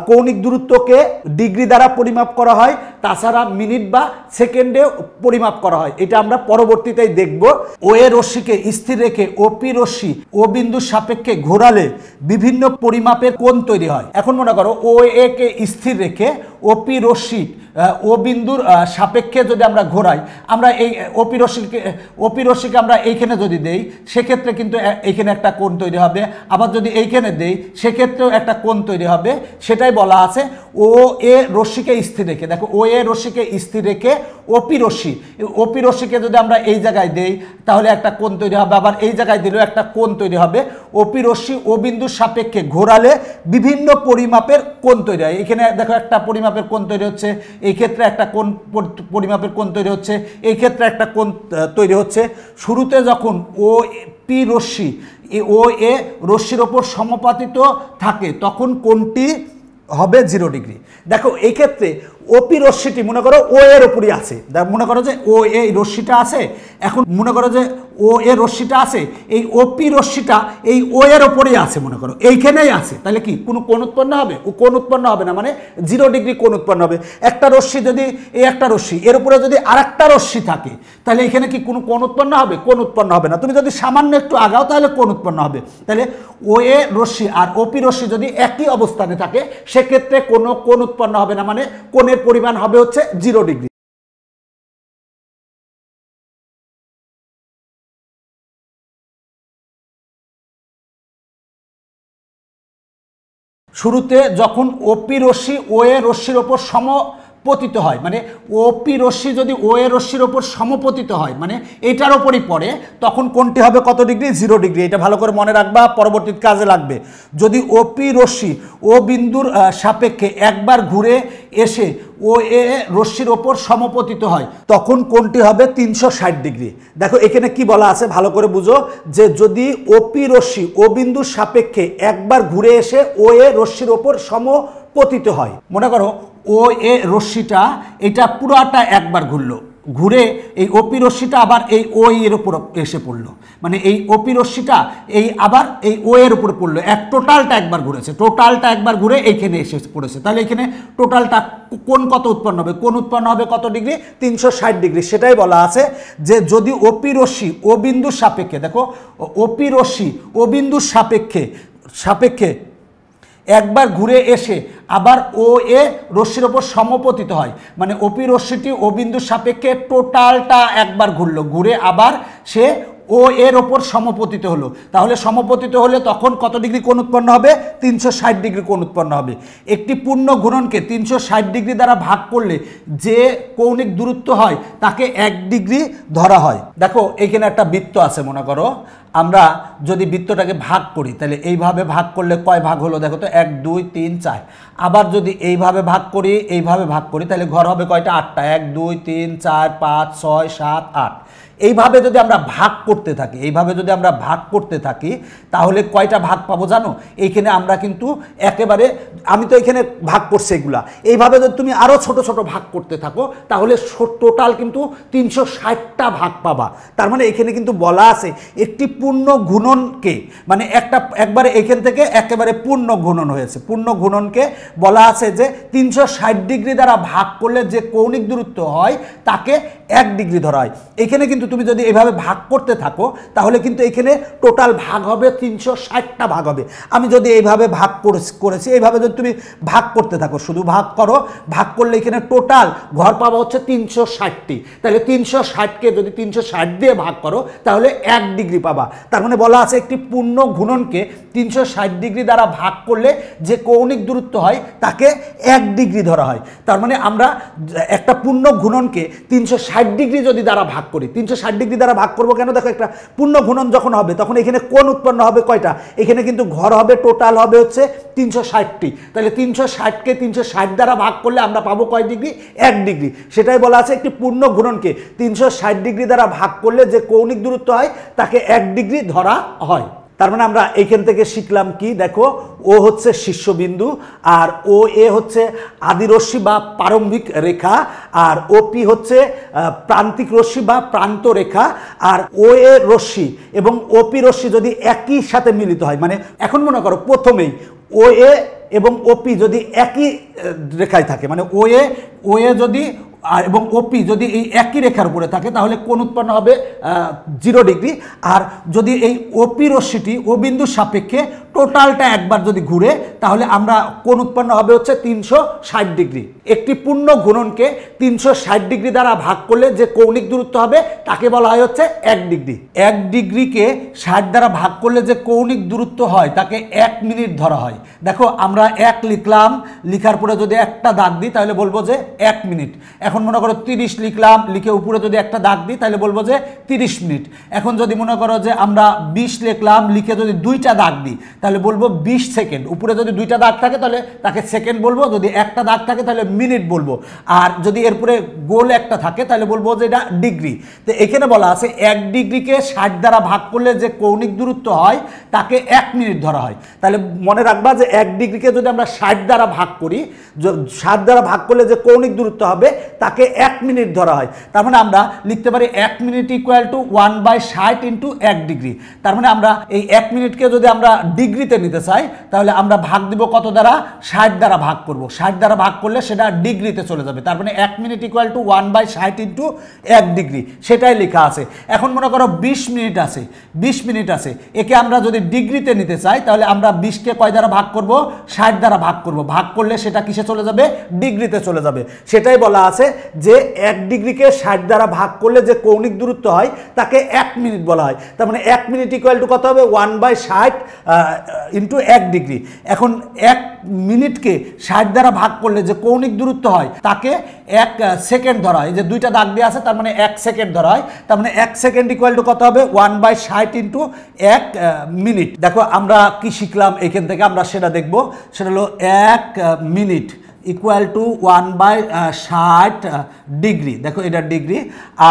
কৌণিক দূরত্বকে ডিগ্রি দ্বারা পরিমাপ করা হয়, তাছাড়া মিনিট বা সেকেন্ডে পরিমাপ করা হয়। এটা আমরা পরবর্তীতেই দেখব। ও এ রশ্মিকে স্থির রেখে ওপি রশ্মি ও বিন্দুর সাপেক্ষে ঘোরালে বিভিন্ন পরিমাপের কোণ তৈরি হয়। এখন মনে করো ও এ কে স্থির রেখে ওপি রশ্মি ও বিন্দুর সাপেক্ষে যদি আমরা ঘোরাই, আমরা এই ওপি রশ্মিকে আমরা এইখানে যদি দেই, সেক্ষেত্রে কিন্তু এইখানে একটা কোণ তৈরি হবে। আবার যদি এইখানে দেই, সেক্ষেত্রেও একটা কোণ তৈরি হবে। সেটাই বলা আছে ও এ রশ্মিকে স্থির রেখে। দেখো ও এ রশ্মিকে স্থির রেখে ওপি রশ্মিকে যদি আমরা এই জায়গায় দেই, তাহলে একটা কোণ তৈরি হবে। আবার এই জায়গায় দিলেও একটা কোণ তৈরি হবে। ওপি রশ্মি ও বিন্দুর সাপেক্ষে ঘোরালে বিভিন্ন পরিমাপের কোণ তৈরি হয়। এখানে দেখো একটা পরিমাপের কোণ তৈরি হচ্ছে, এই ক্ষেত্রে একটা কোণ পরিমাপের কোণ তৈরি হচ্ছে, এই ক্ষেত্রে একটা কোণ তৈরি হচ্ছে। শুরুতে যখন ও পি রশ্মি ও এ রশ্মির ওপর সমাপতিত থাকে, তখন কোণটি হবে 0 ডিগ্রি। দেখো এই ক্ষেত্রে ওপি রশ্মিটি মনে করো ও এর ওপরই আছে। মনে করো যে ও এই রশ্মিটা আছে, এখন মনে করো যে ও এর রশ্মিটা আছে, এই ওপি রশ্মিটা এই ও এর ওপরেই আছে, মনে করো এইখানেই আছে। তাহলে কি কোনো কোণ উৎপন্ন হবে? ও কোণ উৎপন্ন হবে না, মানে 0 ডিগ্রি কোণ উৎপন্ন হবে। একটা রশ্মি যদি এই একটা রশ্মি এর উপরে যদি আরেকটা রশ্মি থাকে, তাহলে এখানে কি কোনো কোণ উৎপন্ন হবে? কোণ উৎপন্ন হবে না। তুমি যদি সামান্য একটু আগাও, তাহলে কোণ উৎপন্ন হবে। তাহলে ও এ রশ্মি আর ওপি রশ্মি যদি একই অবস্থানে থাকে, সেক্ষেত্রে কোনো কোণ উৎপন্ন হবে না, মানে কোণের পরিমাণ হবে হচ্ছে 0 ডিগ্রি। শুরুতে যখন ওপি রশ্মি ও এ রশ্মির ওপর সমপতিত হয়, মানে ওপি রশ্মি যদি ও এ রশ্মির ওপর সমপতিত হয়, মানে এটার ওপরই পড়ে, তখন কোনটি হবে কত ডিগ্রি? 0 ডিগ্রি। এটা ভালো করে মনে রাখবা, পরবর্তী কাজে লাগবে। যদি ওপি রশ্মি ও বিন্দুর সাপেক্ষে একবার ঘুরে এসে ও এ রশ্মির ওপর সমপতিত হয় তখন কোণটি হবে 360 ডিগ্রি। দেখো এখানে কি বলা আছে ভালো করে বুঝো, যে যদি ওপি রশ্মি ও বিন্দুর সাপেক্ষে একবার ঘুরে এসে ও এ রশ্মির ওপর সমপতিত হয়। মনে করো ও এ রশ্মিটা এটা পুরাটা একবার ঘুরলো, ঘুরে এই ওপি রশ্মিটা আবার এই ও এর উপর এসে পড়লো, মানে এই ওপি রশ্মিটা এই আবার এই ও এর উপরে পড়লো, টোটালটা একবার ঘুরেছে, টোটালটা একবার ঘুরে এইখানে এসে পড়েছে। তাহলে এখানে টোটালটা কোণ কত উৎপন্ন হবে, কোণ উৎপন্ন হবে কত ডিগ্রি, 360 ডিগ্রি। সেটাই বলা আছে যে যদি ওপি রশ্মি ও বিন্দুর সাপেক্ষে, দেখো ওপি রশ্মি ও বিন্দুর সাপেক্ষে একবার ঘুরে এসে আবার ও এ রশ্মির ওপর সমপতিত হয়, মানে ওপি রশ্মিটি ও বিন্দুর সাপেক্ষে টোটালটা একবার ঘুরলো, ঘুরে আবার সে ও এর ওপর সমপতিত হলো, তাহলে সমপতিত হলে তখন কত ডিগ্রি কোণ উৎপন্ন হবে, 360 ডিগ্রি কোণ উৎপন্ন হবে। একটি পূর্ণ ঘূর্ণনকে 360 ডিগ্রি দ্বারা ভাগ করলে যে কৌণিক দূরত্ব হয় তাকে 1 ডিগ্রি ধরা হয়। দেখো এখানে একটা বৃত্ত আছে, মনে করো আমরা যদি বৃত্তটাকে ভাগ করি তাহলে এইভাবে ভাগ করলে কয় ভাগ হলো, দেখো তো 1 2 3 4। আবার যদি এইভাবে ভাগ করি তাহলে ঘর হবে কয়টা, 8টা, 1 2 3 4 5 6 7 8। এইভাবে যদি আমরা ভাগ করতে থাকি তাহলে কয়টা ভাগ পাবো জানো, এইখানে আমরা কিন্তু একেবারে, আমি তো এখানে ভাগ করছি এগুলা, এইভাবে যদি তুমি আরও ছোট ছোট ভাগ করতে থাকো তাহলে টোটাল কিন্তু 360টা ভাগ পাবা। তার মানে এখানে কিন্তু বলা আছে একটি পূর্ণ ঘূর্ণনকে, মানে একবারে এখান থেকে একেবারে পূর্ণ ঘূর্ণন হয়েছে, পূর্ণ ঘূর্ণনকে বলা আছে যে 360 ডিগ্রি দ্বারা ভাগ করলে যে কৌণিক দূরত্ব হয় তাকে 1 ডিগ্রি ধরা হয়। এখানে কিন্তু তুমি যদি এইভাবে ভাগ করতে থাকো তাহলে কিন্তু এখানে টোটাল ভাগ হবে 360টা ভাগ হবে। আমি যদি এইভাবে ভাগ করেছি, এইভাবে যদি তুমি ভাগ করতে থাকো, শুধু ভাগ করো, ভাগ করলে এখানে টোটাল ঘর পাবা হচ্ছে 360টি। তাহলে 360কে যদি 360 দিয়ে ভাগ করো তাহলে 1 ডিগ্রি পাবা। তার মানে বলা আছে একটি পূর্ণ ঘূর্ণনকে 360 ডিগ্রি দ্বারা ভাগ করলে যে কৌণিক দূরত্ব হয় তাকে 1 ডিগ্রি ধরা হয়। তার মানে আমরা একটা পূর্ণ ঘূর্ণনকে 360 ডিগ্রি যদি দ্বারা ভাগ করি, 360 ডিগ্রি দ্বারা ভাগ করবো কেন, দেখো একটা পূর্ণ ঘূর্ণন যখন হবে তখন এখানে কোণ উৎপন্ন হবে কয়টা, এখানে কিন্তু ঘর হবে টোটাল হবে হচ্ছে 360টি। তাহলে 360কে 360 দ্বারা ভাগ করলে আমরা পাবো কয় ডিগ্রি, 1 ডিগ্রি। সেটাই বলা আছে একটি পূর্ণ ঘূর্ণনকে 360 ডিগ্রি দ্বারা ভাগ করলে যে কৌণিক দূরত্ব হয় তাকে 1 ডিগ্রি ধরা হয়। তার মানে আমরা এইখান থেকে শিখলাম কি, দেখো ও হচ্ছে শীর্ষবিন্দু, আর ও এ হচ্ছে আদিরশ্মি বা প্রারম্ভিক রেখা, আর ওপি হচ্ছে প্রান্তিক রশ্মি বা প্রান্ত রেখা, আর ও এ রশ্মি এবং ওপি রশ্মি যদি একই সাথে মিলিত হয়, মানে এখন মনে করো প্রথমেই ও এ এবং ওপি যদি একই রেখায় থাকে, মানে ও এ যদি এবং ওপি যদি এই একই রেখার উপরে থাকে তাহলে কোণ উৎপন্ন হবে 0 ডিগ্রি। আর যদি এই ওপি রশ্মিটি ও বিন্দুর সাপেক্ষে টোটালটা একবার যদি ঘুরে তাহলে আমরা কোণ উৎপন্ন হবে হচ্ছে 360 ডিগ্রি। একটি পূর্ণ ঘূর্ণনকে 360 ডিগ্রি দ্বারা ভাগ করলে যে কৌণিক দূরত্ব হবে তাকে বলা হয় হচ্ছে 1 ডিগ্রি। 1 ডিগ্রিকে 60 দ্বারা ভাগ করলে যে কৌণিক দূরত্ব হয় তাকে 1 মিনিট ধরা হয়। দেখো আমরা 1 লিখলাম, লিখার পরে যদি একটা দাগ দিই তাহলে বলবো যে 1 মিনিট। এখন মনে করো 30 লিখলাম, লিখে উপরে যদি একটা দাগ দিই তাহলে বলবো যে 30 মিনিট। এখন যদি মনে করো যে আমরা 20 লিখলাম, লিখে যদি 2টা দাগ দিই তাহলে বলবো 20 সেকেন্ড। উপরে যদি 2টা দাগ থাকে তাহলে তাকে সেকেন্ড বলবো, যদি একটা দাগ থাকে তাহলে মিনিট বলবো, আর যদি এরপরে গোল একটা থাকে তাহলে বলবো যে এটা ডিগ্রি। তো এখানে বলা আছে 1 ডিগ্রিকে 60 দ্বারা ভাগ করলে যে কৌণিক দূরত্ব হয় তাকে 1 মিনিট ধরা হয়। তাহলে মনে রাখবা যে 1 ডিগ্রিকে যদি আমরা 60 দ্বারা ভাগ করি, 60 দ্বারা ভাগ করলে যে কৌণিক দূরত্ব হবে তাকে 1 মিনিট ধরা হয়। তার মানে আমরা লিখতে পারি 1 minute equal to 1/60 into 1 degree. তার মানে আমরা এই 1 মিনিটকে যদি আমরা ডিগ্রিতে নিতে চাই তাহলে আমরা ভাগ দিব কত দ্বারা, 60 দ্বারা ভাগ করব। 60 দ্বারা ভাগ করলে সেটা ডিগ্রিতে চলে যাবে। তার মানে 1 minute equal to 1/60 into 1 degree, সেটাই লেখা আছে। এখন মনে করো 20 মিনিট আছে, 20 মিনিট আছে, একে আমরা যদি ডিগ্রিতে নিতে চাই তাহলে আমরা 20কে কয় দ্বারা ভাগ করব, 60 দ্বারা ভাগ করব। ভাগ করলে সেটা কিসে চলে যাবে, ডিগ্রিতে চলে যাবে। সেটাই বলা আছে যে 1 ডিগ্রিকে 60 দ্বারা ভাগ করলে যে কৌণিক দূরত্ব হয় তাকে 1 মিনিট বলা হয়। তার মানে 1 মিনিট ইকুয়াল টু কত হবে, 1/60 ইন্টু 1 ডিগ্রি। এখন 1 মিনিটকে 60 দ্বারা ভাগ করলে যে কৌণিক দূরত্ব হয় তাকে 1 সেকেন্ড ধরা হয়। এই যে 2টা দাগ দিয়ে আছে তার মানে 1 সেকেন্ড ধরা হয়। তার মানে 1 সেকেন্ড ইকুয়াল টু কত হবে, 1/60 ইন্টু 1 মিনিট। দেখো আমরা কি শিখলাম এখান থেকে, আমরা সেটা দেখব। সেটা হলো 1 মিনিট, ইকুয়াল টু 1/60 ডিগ্রি। দেখো এটা ডিগ্রি,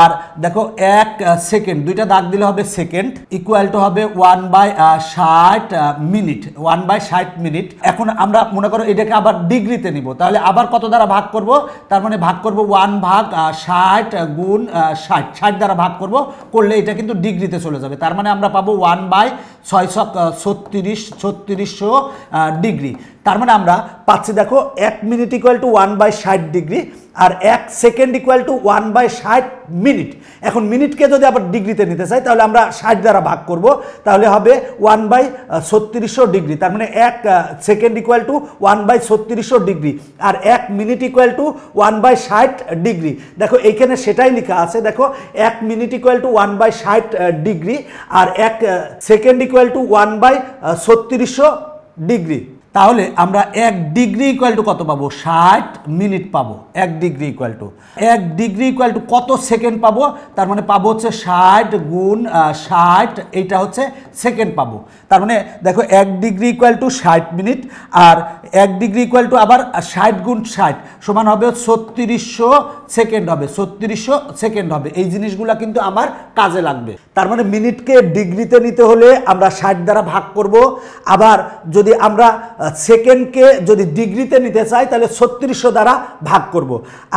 আর দেখো 1 সেকেন্ড, দুইটা দাগ দিলে হবে সেকেন্ড, ইকুয়াল টু হবে 1/60 মিনিট, 1/60 মিনিট। এখন আমরা মনে করো এটাকে আবার ডিগ্রিতে নিব, তাহলে আবার কত দ্বারা ভাগ করব? তার মানে ভাগ করব 1/60 গুণ 60, 60 দ্বারা ভাগ করব, করলে এটা কিন্তু ডিগ্রিতে চলে যাবে। তার মানে আমরা পাবো 1/636 ডিগ্রি। তার মানে আমরা পাচ্ছি দেখো 1 মিনিট ইকুয়াল টু 1/60 ডিগ্রি, আর 1 সেকেন্ড ইকুয়াল টু 1/60 মিনিট। এখন মিনিটকে যদি আবার ডিগ্রিতে নিতে চাই তাহলে আমরা 60 দ্বারা ভাগ করব, তাহলে হবে 1/3600 ডিগ্রি। তার মানে 1 সেকেন্ড ইকুয়াল টু 1/3600 ডিগ্রি, আর 1 মিনিট ইকুয়াল টু 1/60 ডিগ্রি। দেখো এইখানে সেটাই লেখা আছে, দেখো 1 মিনিট ইকুয়াল টু 1/60 ডিগ্রি, আর 1 সেকেন্ড ইকুয়াল টু 1/3600 ডিগ্রি। তাহলে আমরা 1 ডিগ্রি ইকুয়াল টু কত পাবো? 60 মিনিট পাবো। 1 degree equal two 1 degree equal two কত সেকেন্ড পাবো? তার মানে পাবো হচ্ছে 60 গুণ 60, এইটা হচ্ছে সেকেন্ড পাবো। তার মানে দেখো 1 ডিগ্রি ইকুয়াল টু 60 মিনিট, আর 1 ডিগ্রি ইকুয়াল টু আবার 60 গুণ 60 সমান হবে 3600 সেকেন্ড হবে, 3600 সেকেন্ড হবে। এই জিনিসগুলো কিন্তু আমার কাজে লাগবে। তার মানে মিনিটকে ডিগ্রিতে নিতে হলে আমরা 60 দ্বারা ভাগ করব, আবার যদি আমরা সেকেন্ডকে যদি ডিগ্রিতে নিতে চাই তাহলে 3600 দ্বারা ভাগ করব,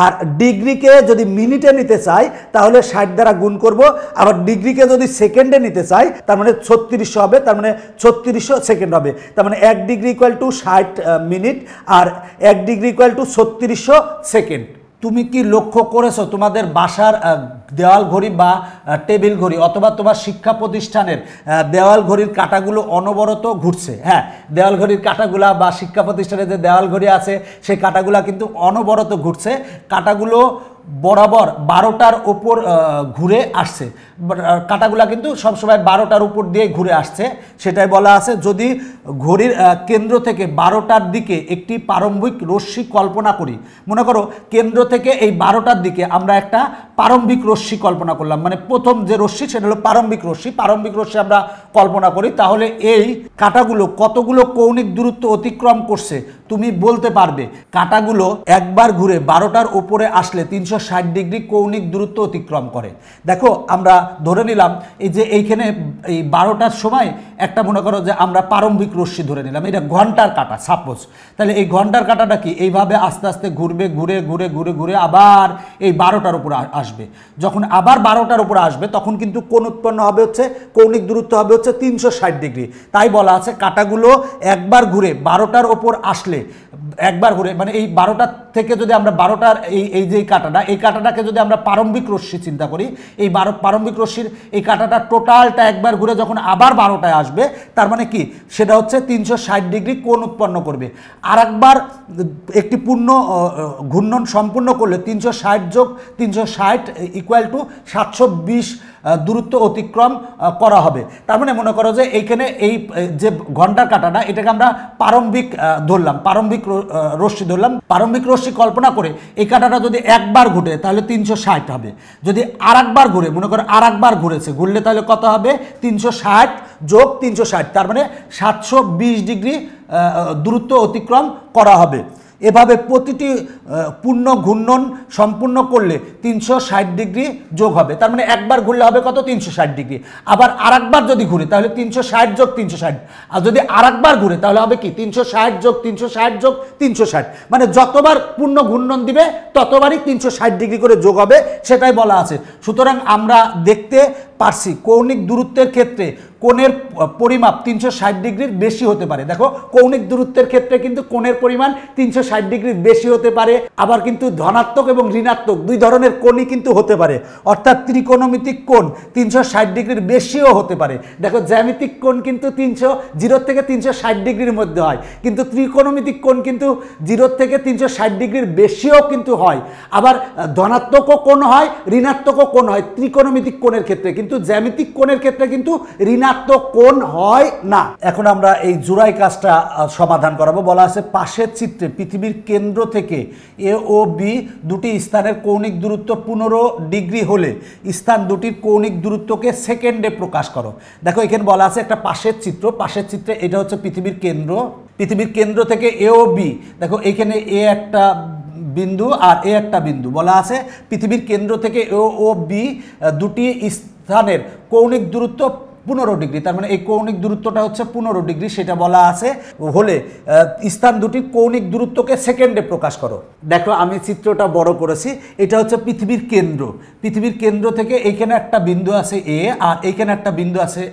আর ডিগ্রিকে যদি মিনিটে নিতে চাই তাহলে 60 দ্বারা গুণ করব, আবার ডিগ্রিকে যদি সেকেন্ডে নিতে চাই তার মানে 3600 হবে, তার মানে 3600 সেকেন্ড হবে। তার মানে 1 ডিগ্রি ইকুয়াল টু 60 মিনিট, আর 1 ডিগ্রি ইকুয়াল টু 3600 সেকেন্ড। তুমি কি লক্ষ্য করেছো তোমাদের বাসার দেওয়াল ঘড়ি বা টেবিল ঘড়ি অথবা তোমার শিক্ষা প্রতিষ্ঠানের দেওয়াল ঘড়ির কাঁটাগুলো অনবরত ঘুরছে? হ্যাঁ, দেওয়াল ঘড়ির কাঁটাগুলা বা শিক্ষা প্রতিষ্ঠানের যে দেওয়াল ঘড়ি আছে সেই কাঁটাগুলা কিন্তু অনবরত ঘুরছে। কাঁটাগুলো বরাবর 12টার উপর ঘুরে আসছে, কাঁটাগুলা কিন্তু সবসময় 12টার উপর দিয়ে ঘুরে আসছে। সেটাই বলা আছে, যদি ঘড়ির কেন্দ্র থেকে 12টার দিকে একটি প্রারম্ভিক রশ্মি কল্পনা করি, মনে করো কেন্দ্র থেকে এই 12টার দিকে আমরা একটা প্রারম্ভিক রশ্মি কল্পনা করলাম, মানে প্রথম যে রশ্মি সেটা হলো প্রারম্ভিক রশ্মি, প্রারম্ভিক রশ্মি আমরা কল্পনা করি, তাহলে এই কাঁটাগুলো কতগুলো কৌণিক দূরত্ব অতিক্রম করছে তুমি বলতে পারবে? কাঁটাগুলো একবার ঘুরে 12টার উপরে আসলে 360 ডিগ্রি কৌণিক দূরত্ব অতিক্রম করে। দেখো আমরা ধরে নিলাম এই যে এইখানে এই 12টার সময় একটা মনে করো যে আমরা প্রারম্ভিক রশ্মি ধরে নিলাম, এটা ঘন্টার কাঁটা সাপোজ, তাহলে এই ঘন্টার কাঁটাটা কি এইভাবে আস্তে আস্তে ঘুরবে, ঘুরে ঘুরে ঘুরে ঘুরে আবার এই 12টার উপর আসবে। যখন আবার 12টার উপর আসবে তখন কিন্তু কোণ উৎপন্ন হবে হচ্ছে, কৌণিক দূরত্ব হবে হচ্ছে 360 ডিগ্রি। তাই বলা আছে কাঁটাগুলো একবার ঘুরে 12টার উপর আসলে, একবার ঘুরে মানে এই 12টার থেকে যদি আমরা 12টার এই যে কাঁটাটা, এই কাঁটাটাকে যদি আমরা প্রারম্ভিক রশ্মি চিন্তা করি, এই প্রারম্ভিক রশ্মির এই কাঁটাটা টোটালটা একবার ঘুরে যখন আবার 12টায় আসবে, তার মানে কি সেটা হচ্ছে 360 ডিগ্রি কোণ উৎপন্ন করবে। আর একবার একটি পূর্ণ ঘূর্ণন সম্পূর্ণ করলে 360 যোগ 360 ইকুয়াল টু 720 দূরত্ব অতিক্রম করা হবে। তার মানে মনে করো যে এইখানে এই যে ঘন্টার কাঁটাটা এটাকে আমরা প্রারম্ভিক ধরলাম, প্রারম্ভিক রশ্মি ধরলাম, প্রারম্ভিক রশ্মি কল্পনা করে এই কাঁটাটা যদি একবার ঘুরে তাহলে 360 হবে, যদি আর একবার ঘুরে মনে করো আর একবার ঘুরেছে, ঘুরলে তাহলে কত হবে? 360 যোগ 360, তার মানে 720 ডিগ্রি দূরত্ব অতিক্রম করা হবে। এভাবে প্রতিটি পূর্ণ ঘূর্ণন সম্পূর্ণ করলে 360 ডিগ্রি যোগ হবে, তার মানে একবার ঘুরলে হবে কত? 360 ডিগ্রি। আবার আর একবার যদি ঘুরে তাহলে 360 যোগ 360, আর যদি আর একবার ঘুরে তাহলে হবে কি 360 যোগ 360 যোগ 360, মানে যতবার পূর্ণ ঘূর্ণন দিবে ততবারই 360 ডিগ্রি করে যোগ হবে, সেটাই বলা আছে। সুতরাং আমরা দেখতে পারছি কৌণিক দূরত্বের ক্ষেত্রে কোণের পরিমাপ 360 ডিগ্রির বেশি হতে পারে। দেখো কৌণিক দূরত্বের ক্ষেত্রে কিন্তু কোণের পরিমাণ 360 ডিগ্রির বেশি হতে পারে, আবার কিন্তু ধনাত্মক এবং ঋণাত্মক দুই ধরনের কোণই কিন্তু হতে পারে, অর্থাৎ ত্রিকোণমিতিক কোণ 360 ডিগ্রির বেশিও হতে পারে। দেখো জ্যামিতিক কোণ কিন্তু 0 থেকে 360 ডিগ্রির মধ্যে হয়, কিন্তু ত্রিকোণমিতিক কোণ কিন্তু 0 থেকে 360 ডিগ্রির বেশিও কিন্তু হয়, আবার ধনাত্মকও কোণ হয়, ঋণাত্মকও কোণ হয় ত্রিকোণমিতিক কোণের ক্ষেত্রে, কিন্তু জ্যামিতিক কোণের ক্ষেত্রে কিন্তু ঋণাত্মক কোণ হয় না। এখন আমরা এই জোড়াই কাজটা সমাধান করাবো। বলা আছে পাশের চিত্রে পৃথিবীর কেন্দ্র থেকে এ ও বি দুটি স্থানের কৌণিক দূরত্ব 15 ডিগ্রি হলে স্থান দুটির কৌণিক দূরত্বকে সেকেন্ডে প্রকাশ করো। দেখো এখানে বলা আছে একটা পাশের চিত্র, পাশের চিত্রে এটা হচ্ছে পৃথিবীর কেন্দ্র, পৃথিবীর কেন্দ্র থেকে এ ও বি, দেখো এখানে এ একটা বিন্দু আর এ একটা বিন্দু বলা আছে, পৃথিবীর কেন্দ্র থেকে এ ও বি দুটি স্থানের কৌণিক দূরত্ব 15 ডিগ্রি, তার মানে এই কৌণিক দূরত্বটা হচ্ছে 15 ডিগ্রি, সেটা বলা আছে হলে স্থান দুটির কৌণিক দূরত্বকে সেকেন্ডে প্রকাশ করো। দেখো আমি চিত্রটা বড় করেছি, এটা হচ্ছে পৃথিবীর কেন্দ্র, পৃথিবীর কেন্দ্র থেকে এইখানে একটা বিন্দু আছে এ আর এইখানে একটা বিন্দু আছে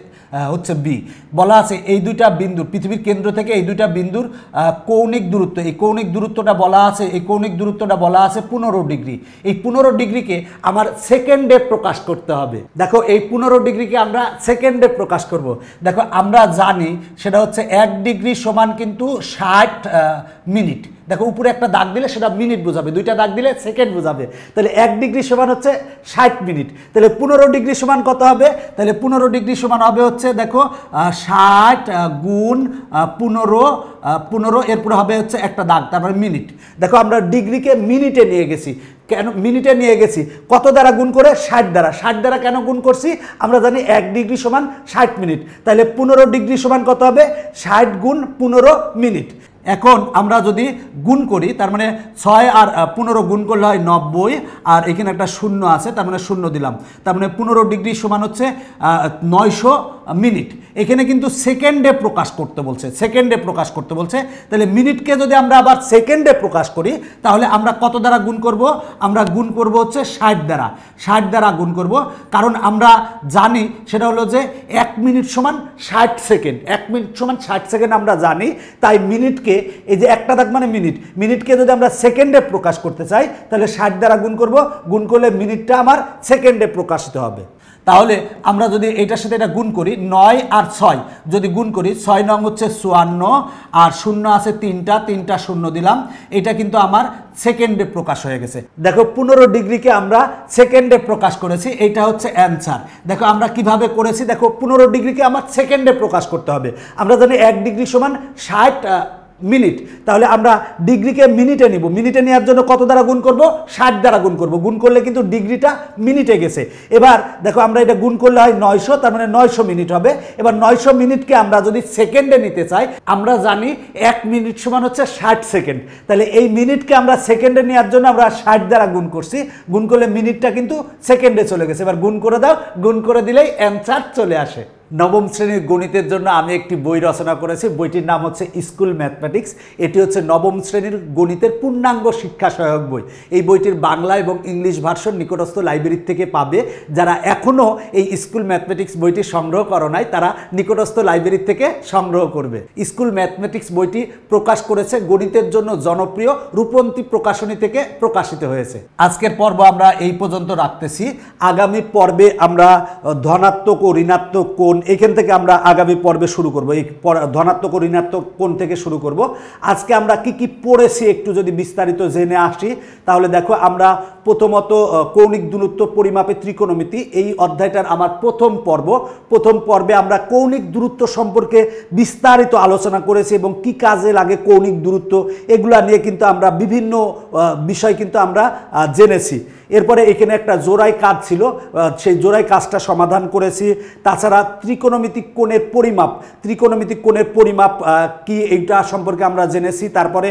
হচ্ছে বি, বলা আছে এই দুইটা বিন্দুর, পৃথিবীর কেন্দ্র থেকে এই দুইটা বিন্দুর কৌণিক দূরত্ব, এই কৌণিক দূরত্বটা বলা আছে, এই কৌণিক দূরত্বটা বলা আছে 15 ডিগ্রি। এই 15 ডিগ্রিকে আমার সেকেন্ডে প্রকাশ করতে হবে। দেখো এই 15 ডিগ্রিকে আমরা সেকেন্ডে প্রকাশ করব। দেখো আমরা জানি সেটা হচ্ছে 1 ডিগ্রি সমান কিন্তু 60 মিনিট। দেখো উপরে একটা দাগ দিলে সেটা মিনিট বোঝাবে, দুইটা দাগ দিলে সেকেন্ড বোঝাবে, তাহলে 1 ডিগ্রি সমান হচ্ছে 60 মিনিট। তাহলে 15 ডিগ্রি সমান কত হবে? তাহলে 15 ডিগ্রি সমান হবে হচ্ছে দেখো 60 গুণ 15 এরপরে হবে হচ্ছে একটা দাগ, তারপরে মিনিট। দেখো আমরা ডিগ্রিকে মিনিটে নিয়ে গেছি, কেন মিনিটে নিয়ে গেছি? কত দ্বারা গুণ করে? 60 দ্বারা। 60 দ্বারা কেন গুণ করছি? আমরা জানি 1 ডিগ্রি সমান 60 মিনিট, তাহলে 15 ডিগ্রি সমান কত হবে? 60 গুণ 15 মিনিট। এখন আমরা যদি গুণ করি, তার মানে 6 আর 15 গুণ করলে হয় 90, আর এখানে একটা শূন্য আছে, তার মানে শূন্য দিলাম, তার মানে 15 ডিগ্রি সমান হচ্ছে 900 মিনিট। এখানে কিন্তু সেকেন্ডে প্রকাশ করতে বলছে, সেকেন্ডে প্রকাশ করতে বলছে। তাহলে মিনিটকে যদি আমরা আবার সেকেন্ডে প্রকাশ করি, তাহলে আমরা কত দ্বারা গুণ করব? আমরা গুণ করব হচ্ছে 60 দ্বারা, 60 দ্বারা গুণ করব, কারণ আমরা জানি সেটা হলো যে 1 মিনিট সমান 60 সেকেন্ড, 1 মিনিট সমান 60 সেকেন্ড আমরা জানি। তাই মিনিটকে, এই যে একটা দাগ মানে মিনিট, মিনিটকে যদি আমরা সেকেন্ডে প্রকাশ করতে চাই তাহলে 60 দ্বারা গুণ করব, গুণ করলে মিনিটটা আমার সেকেন্ডে প্রকাশিত হবে। তাহলে আমরা যদি এটার সাথে এটা গুণ করি, 9 আর 6 যদি গুণ করি, 6 নং হচ্ছে 54 আর শূন্য আছে 3টা শূন্য দিলাম, এটা কিন্তু আমার সেকেন্ডে প্রকাশ হয়ে গেছে। দেখো 15 ডিগ্রিকে আমরা সেকেন্ডে প্রকাশ করেছি, এইটা হচ্ছে অ্যান্সার। দেখো আমরা কিভাবে করেছি, দেখো 15 ডিগ্রিকে আমার সেকেন্ডে প্রকাশ করতে হবে। আমরা জানি 1 ডিগ্রি সমান 60 মিনিট, তাহলে আমরা ডিগ্রিকে মিনিটে নিব, মিনিটে নেওয়ার জন্য কত দ্বারা গুণ করব? 60 দ্বারা গুণ করব, গুণ করলে কিন্তু ডিগ্রিটা মিনিটে গেছে। এবার দেখো আমরা এটা গুণ করলে হয় 900, তার মানে 900 মিনিট হবে। এবার 900 মিনিটকে আমরা যদি সেকেন্ডে নিতে চাই, আমরা জানি 1 মিনিট সমান হচ্ছে 60 সেকেন্ড, তাহলে এই মিনিটকে আমরা সেকেন্ডে নেওয়ার জন্য আমরা 60 দ্বারা গুণ করছি, গুণ করলে মিনিটটা কিন্তু সেকেন্ডে চলে গেছে। এবার গুণ করে দাও, গুণ করে দিলেই অ্যান্সার চলে আসে। নবম শ্রেণীর গণিতের জন্য আমি একটি বই রচনা করেছি, বইটির নাম হচ্ছে স্কুল ম্যাথমেটিক্স। এটি হচ্ছে নবম শ্রেণীর গণিতের পূর্ণাঙ্গ শিক্ষা সহায়ক বই। এই বইটির বাংলা এবং ইংলিশ ভার্সন নিকটস্থ লাইব্রেরি থেকে পাবে। যারা এখনও এই স্কুল ম্যাথমেটিক্স বইটি সংগ্রহ করো নাই, তারা নিকটস্থ লাইব্রেরি থেকে সংগ্রহ করবে। স্কুল ম্যাথমেটিক্স বইটি প্রকাশ করেছে গণিতের জন্য জনপ্রিয় রূপন্তী প্রকাশনী থেকে প্রকাশিত হয়েছে। আজকের পর্ব আমরা এই পর্যন্ত রাখতেছি। আগামী পর্বে আমরা ধনাত্মক ও ঋণাত্মক কোণ, এখান থেকে আমরা আগামী পর্বে শুরু করব, এই ধনাত্মক ও ঋণাত্মক কোণ থেকে শুরু করব। আজকে আমরা কি কি পড়েছি একটু যদি বিস্তারিত জেনে আসি, তাহলে দেখো আমরা প্রথমত কৌণিক দূরত্ব পরিমাপে ত্রিকোণমিতি, এই অধ্যায়টার আমার প্রথম পর্ব। প্রথম পর্বে আমরা কৌণিক দূরত্ব সম্পর্কে বিস্তারিত আলোচনা করেছি এবং কি কাজে লাগে কৌণিক দূরত্ব, এগুলা নিয়ে কিন্তু আমরা বিভিন্ন বিষয় কিন্তু আমরা জেনেছি। এরপরে এখানে একটা জোড়াই কাজ ছিল, সেই জোড়াই কাজটা সমাধান করেছি। তাছাড়া ত্রিকোণমিতিক কোণের পরিমাপ, ত্রিকোণমিতিক কোণের পরিমাপ কি এইটা সম্পর্কে আমরা জেনেছি। তারপরে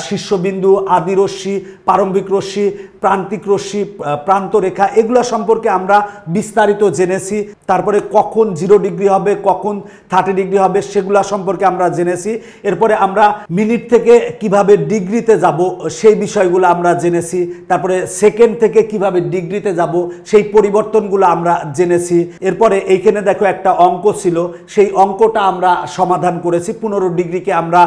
শীর্ষবিন্দু, আদিরশ্মি, প্রারম্ভিক রশ্মি, প্রান্তিক রশ্মি, প্রান্তরেখা, এগুলো সম্পর্কে আমরা বিস্তারিত জেনেছি। তারপরে কখন 0 ডিগ্রি হবে, কখন 30 ডিগ্রি হবে, সেগুলো সম্পর্কে আমরা জেনেছি। এরপরে আমরা মিনিট থেকে কিভাবে ডিগ্রিতে যাব সেই বিষয়গুলো আমরা জেনেছি। তারপরে সেকেন্ড থেকে কিভাবে ডিগ্রিতে যাব সেই পরিবর্তনগুলো আমরা জেনেছি। এরপরে এইখানে দেখো একটা অঙ্ক ছিল, সেই অঙ্কটা আমরা সমাধান করেছি। 15 ডিগ্রিকে আমরা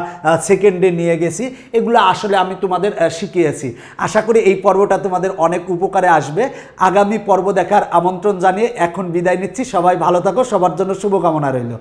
সেকেন্ডে নিয়ে গেছি। এগুলো আসলে আমি তোমাদের শিখিয়েছি। আশা করি এই পর্বটা তোমাদের অনেক উপকারে আসবে। আগামী পর্ব দেখার আমন্ত্রণ জানিয়ে এখন বিদায় নিচ্ছি। সবাই ভালো থাকো, সবার জন্য শুভকামনা রইল।